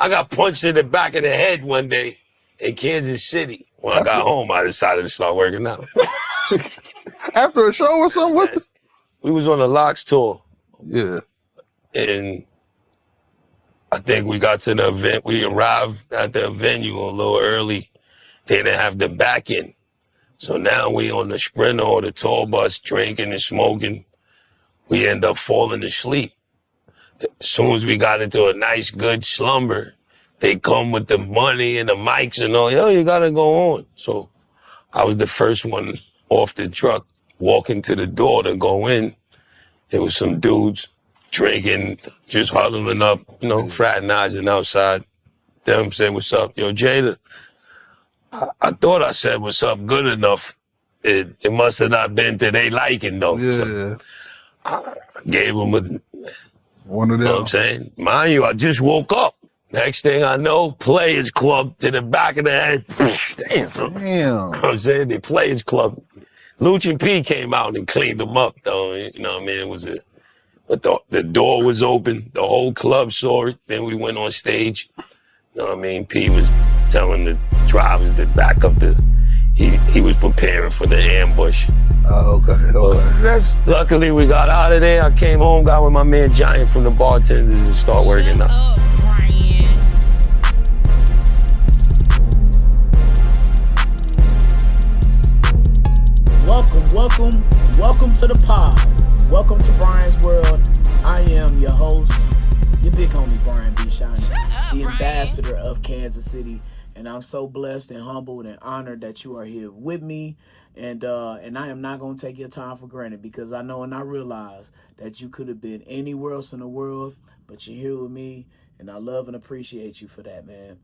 I got punched in the back of the head one day in Kansas City. When I got home, I decided to start working out. After a show or something? We was on a Locks tour. Yeah. And I think we got to the event. We arrived at the venue a little early. They didn't have the back end. So now we on the Sprinter or the tour bus drinking and smoking. We end up falling asleep. As soon as we got into a nice, good slumber, they come with the money and the mics and all. Yo, you gotta go on. So I was the first one off the truck, walking to the door to go in. There was some dudes drinking, just huddling up, you know, fraternizing outside. Them saying, what's up? Yo, Jada, I thought I said what's up good enough. It must have not been to they liking, though. Yeah. So I gave them one of them. You know what I'm saying? Mind you, I just woke up. Next thing I know, Players Club to the back of the head. Damn. You know what I'm saying? The Players Club. Lucci P came out and cleaned them up, though. You know what I mean? It was but the door was open. The whole club saw it. Then we went on stage. You know what I mean? P was telling the drivers to back up he was preparing for the ambush. Oh, okay. Luckily, we got out of there. I came home, got with my man Giant from the bartenders and start working out. Welcome to the pod. Welcome to Brian's World. I am your host, your big homie Brian B. Shynin, the ambassador of Kansas City. And I'm so blessed and humbled and honored that you are here with me. And I am not going to take your time for granted, because I know and I realize that you could have been anywhere else in the world, but you're here with me. And I love and appreciate you for that, man.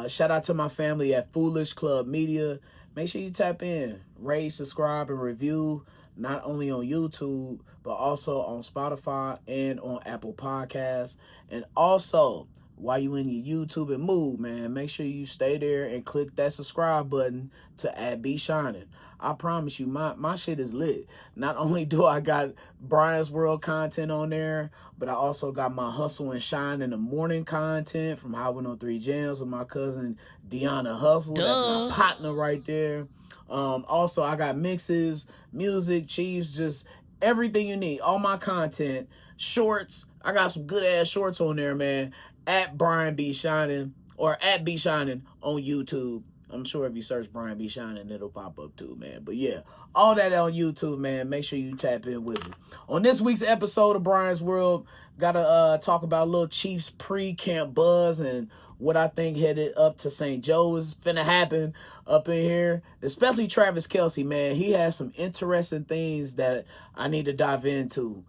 Shout out to my family at FoolishClubMedia. Make sure you tap in, rate, subscribe, and review, not only on YouTube, but also on Spotify and on Apple Podcasts. And also, while you in your YouTube and mood, man, make sure you stay there and click that subscribe button to @B Shynin. I promise you, my shit is lit. Not only do I got Brian's World content on there, but I also got my Hustle and Shine in the Morning content from High 103 Jams with my cousin Deanna Hustle. Duh. That's my partner right there. Also, I got mixes, music, Chiefs, just everything you need. All my content, shorts. I got some good ass shorts on there, man. @Brian B. Shynin or @B Shynin on YouTube. I'm sure if you search Brian B. Shynin, it'll pop up too, man. But yeah, all that on YouTube, man. Make sure you tap in with me. On this week's episode of Brian's World, gotta talk about a little Chiefs pre-camp buzz and what I think headed up to St. Joe is finna happen up in here. Especially Travis Kelce, man. He has some interesting things that I need to dive into.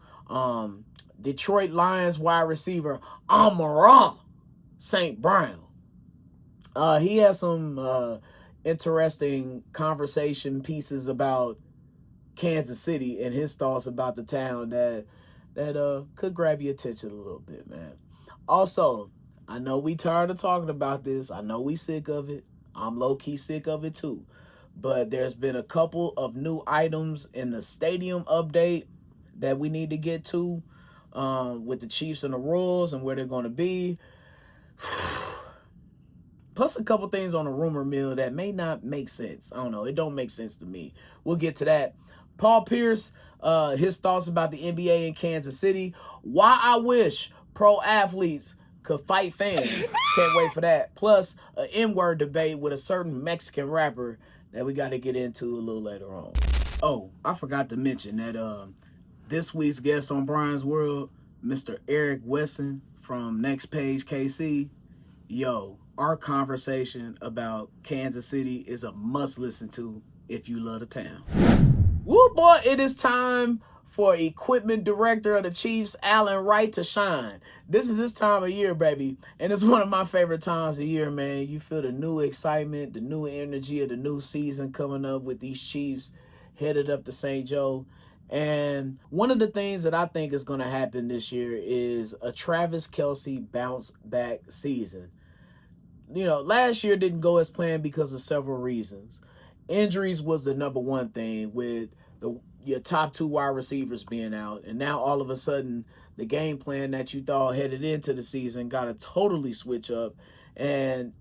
Detroit Lions wide receiver Amon-Ra St. Brown. He has some interesting conversation pieces about Kansas City and his thoughts about the town that could grab your attention a little bit, man. Also, I know we tired of talking about this. I know we sick of it. I'm low-key sick of it too. But there's been a couple of new items in the stadium update that we need to get to. With the Chiefs and the Royals and where they're going to be. Plus a couple things on the rumor mill that may not make sense. I don't know. It don't make sense to me. We'll get to that. Paul Pierce, his thoughts about the NBA in Kansas City. Why I wish pro athletes could fight fans. Can't wait for that. Plus an N-word debate with a certain Mexican rapper that we got to get into a little later on. Oh, I forgot to mention that this week's guest on Brian's World, Mr. ERIC WESSON from Next Page KC. Yo, our conversation about Kansas City is a must listen to if you love the town. Woo boy, it is time for equipment director of the Chiefs, Alan Wright, to shine. This is this time of year, baby, and it's one of my favorite times of year, man. You feel the new excitement, the new energy of the new season coming up with these Chiefs headed up to St. Joe. And one of the things that I think is going to happen this year is a Travis Kelce bounce back season. You know, last year didn't go as planned because of several reasons. Injuries was the number one thing, with your top 2 wide receivers being out, and now all of a sudden the game plan that you thought headed into the season got to totally switch up. And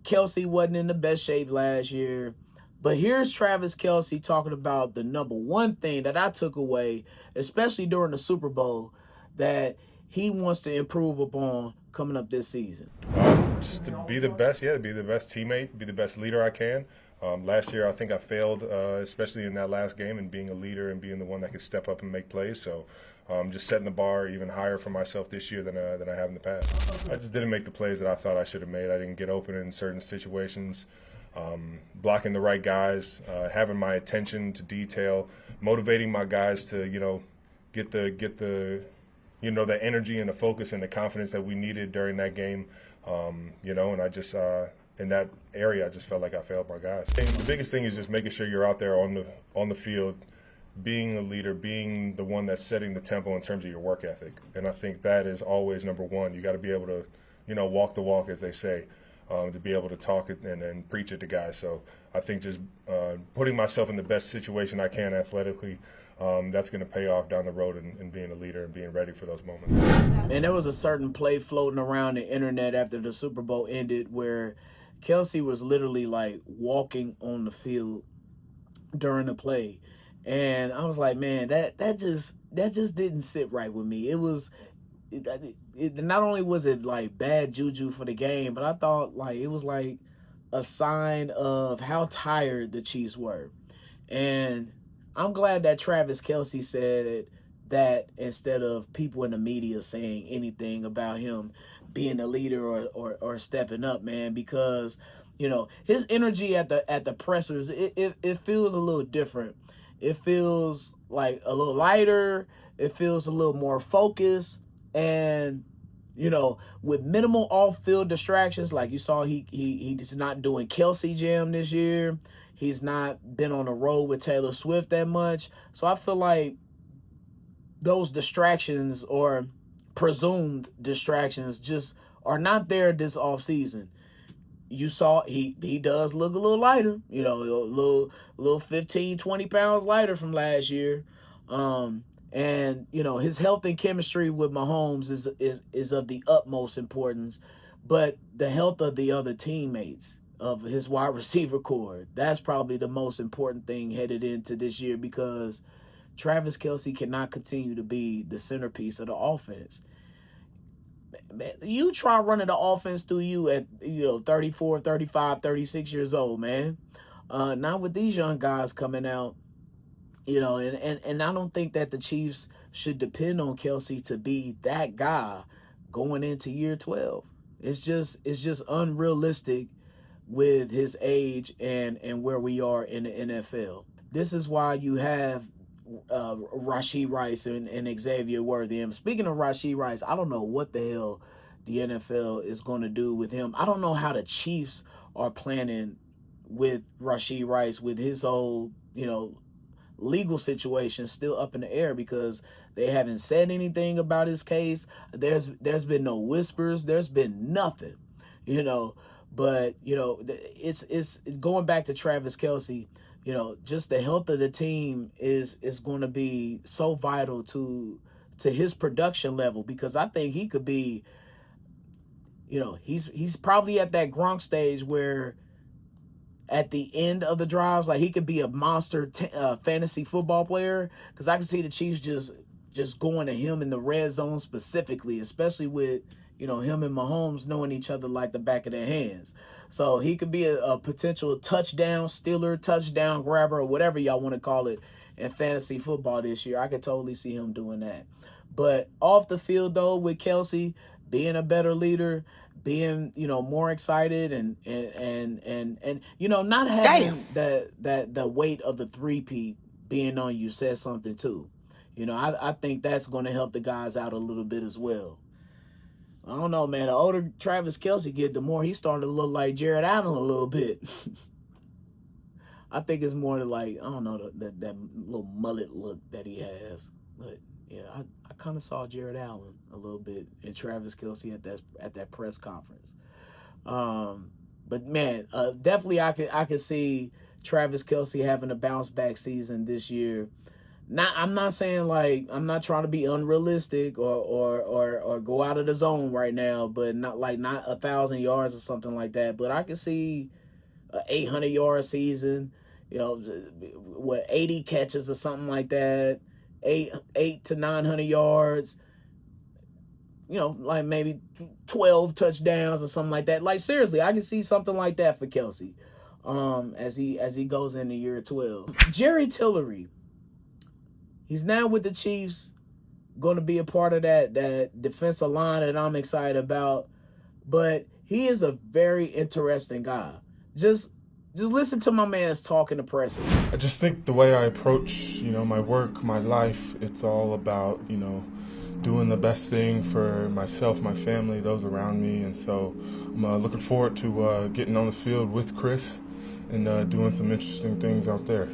Kelce wasn't in the best shape last year, but here's Travis Kelce talking about the number one thing that I took away, especially during the Super Bowl, that he wants to improve upon coming up this season. Just to be the best, to be the best teammate, be the best leader I can. Last year, I think I failed, especially in that last game, and being a leader and being the one that could step up and make plays. So just setting the bar even higher for myself this year than I have in the past. I just didn't make the plays that I thought I should have made. I didn't get open in certain situations. Blocking the right guys, having my attention to detail, motivating my guys to get the the energy and the focus and the confidence that we needed during that game. And I just in that area, I just felt like I failed my guys. And the biggest thing is just making sure you're out there on the field, being a leader, being the one that's setting the tempo in terms of your work ethic. And I think that is always number one. You got to be able to, walk the walk, as they say, to be able to talk it and preach it to guys. So I think just putting myself in the best situation I can athletically, that's going to pay off down the road and being a leader and being ready for those moments. And there was a certain play floating around the internet after the Super Bowl ended where Kelce was literally like walking on the field during the play. And I was like, man, that just didn't sit right with me. It not only was it like bad juju for the game, but I thought like it was like a sign of how tired the Chiefs were. And I'm glad that Travis Kelce said that instead of people in the media saying anything about him being a leader or stepping up, man, because his energy at the pressers, it feels a little different. It feels like a little lighter. It feels a little more focused. And with minimal off-field distractions, like you saw, he's not doing Kelce Jam this year. He's not been on the road with Taylor Swift that much. So I feel like those distractions or presumed distractions just are not there this offseason. You saw he does look a little lighter, a little 15, 20 pounds lighter from last year. And his health and chemistry with Mahomes is of the utmost importance, but the health of the other teammates of his wide receiver core, that's probably the most important thing headed into this year, because Travis Kelce cannot continue to be the centerpiece of the offense. Man, you try running the offense through you at 34, 35, 36 years old, man. Not with these young guys coming out. And I don't think that the Chiefs should depend on Kelce to be that guy going into year 12. It's just unrealistic with his age and where we are in the NFL. This is why you have Rashee Rice and Xavier Worthy. And speaking of Rashee Rice, I don't know what the hell the NFL is going to do with him. I don't know how the Chiefs are planning with Rashee Rice, with his whole, legal situation still up in the air, because they haven't said anything about his case. There's been no whispers. There's been nothing, But it's going back to Travis Kelce. Just the health of the team is going to be so vital to his production level, because I think he could be, he's probably at that Gronk stage where at the end of the drives, like he could be a monster fantasy football player, because I can see the Chiefs just going to him in the red zone specifically, especially with him and Mahomes knowing each other like the back of their hands. So he could be a potential touchdown stealer, touchdown grabber, or whatever y'all want to call it in fantasy football this year. I could totally see him doing that. But off the field, though, with Kelce being a better leader, being more excited and not having the weight of the three-peat being on you says something too. I think that's going to help the guys out a little bit as well. I don't know, man. The older Travis Kelce get, the more he started to look like Jared Allen a little bit. I think it's more like, I don't know, that little mullet look that he has. But yeah, I kind of saw Jared Allen a little bit in Travis Kelce at that press conference. But man, definitely I could see Travis Kelce having a bounce back season this year. I'm not saying like I'm not trying to be unrealistic or go out of the zone right now, but not 1,000 yards or something like that. But I can see an 800-yard season, 80 catches or something like that, 8 to 900 yards, like maybe 12 touchdowns or something like that. Like seriously, I can see something like that for Kelce, as he goes into year 12. Jerry Tillery, he's now with the Chiefs, going to be a part of that defensive line that I'm excited about. But he is a very interesting guy. Just listen to my man's talk in the presser. I just think the way I approach, my work, my life, it's all about, doing the best thing for myself, my family, those around me. And so I'm looking forward to getting on the field with Chris and doing some interesting things out there.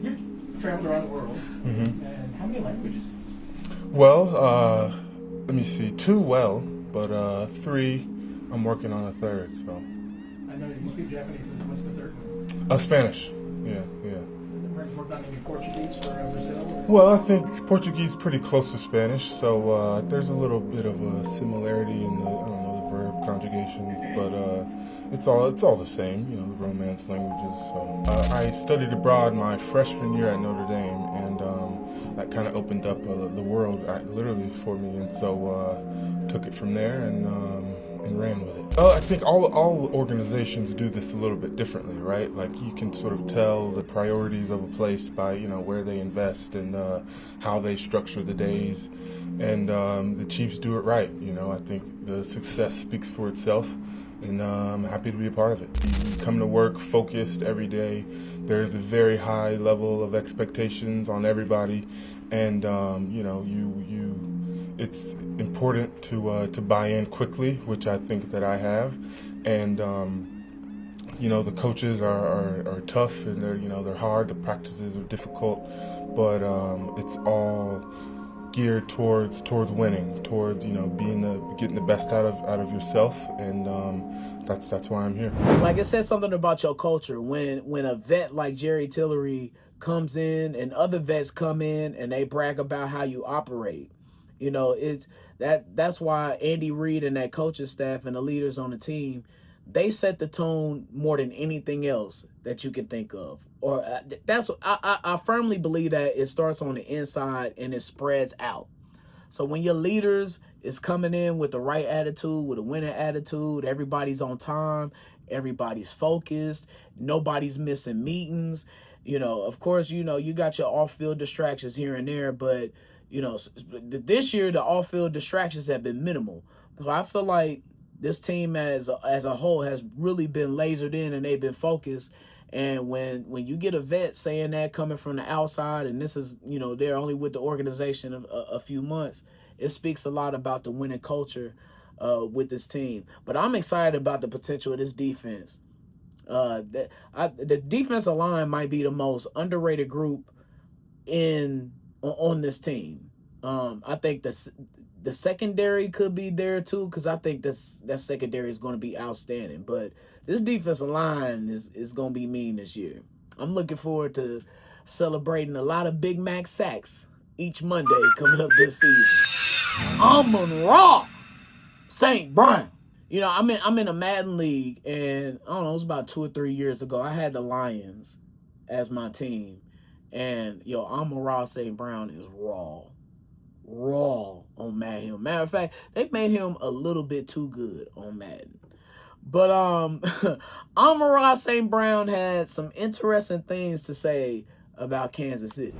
You've traveled around the world. Mm-hmm. And how many languages? Well, let me see, 2 well, but 3, I'm working on a 3rd, so. I know you speak Japanese, so what's the 3rd one? Spanish, yeah. Worked on any Portuguese for Brazil? Well, I think Portuguese is pretty close to Spanish, so there's a little bit of a similarity in the verb conjugations, but it's all the same, the Romance languages. So I studied abroad my freshman year at Notre Dame, and that kind of opened up the world literally for me, and so took it from there and ran with it. I think all organizations do this a little bit differently, right? Like you can sort of tell the priorities of a place by where they invest and how they structure the days, and the Chiefs do it right. I think the success speaks for itself, and I'm happy to be a part of it. You come to work focused every day. There's a very high level of expectations on everybody, and it's important to buy in quickly, which I think that I have, and the coaches are tough, and they're hard. The practices are difficult, but it's all geared towards winning, towards getting the best out of yourself, and that's why I'm here. Like it says something about your culture when a vet like Jerry Tillery comes in and other vets come in and they brag about how you operate. That's why Andy Reid and that coaching staff and the leaders on the team, they set the tone more than anything else that you can think of. Or I firmly believe that it starts on the inside and it spreads out. So when your leaders is coming in with the right attitude, with a winning attitude, everybody's on time, everybody's focused, nobody's missing meetings. Of course, you got your off-field distractions here and there, but this year the off-field distractions have been minimal. So I feel like this team as a whole has really been lasered in and they've been focused. And when you get a vet saying that coming from the outside, and this is, they're only with the organization a few months, it speaks a lot about the winning culture with this team. But I'm excited about the potential of this defense. The defensive line might be the most underrated group on this team. I think the secondary could be there too, because I think that secondary is going to be outstanding. But this defensive line is going to be mean this year. I'm looking forward to celebrating a lot of Big Mac sacks each Monday coming up this season. Amon-Ra St. Brown. I'm in a Madden league, and I don't know, it was about 2 or 3 years ago. I had the Lions as my team, and Amon-Ra St. Brown is raw on Madden. Matter of fact, they made him a little bit too good on Madden. But Amon-Ra St. Brown had some interesting things to say about Kansas City.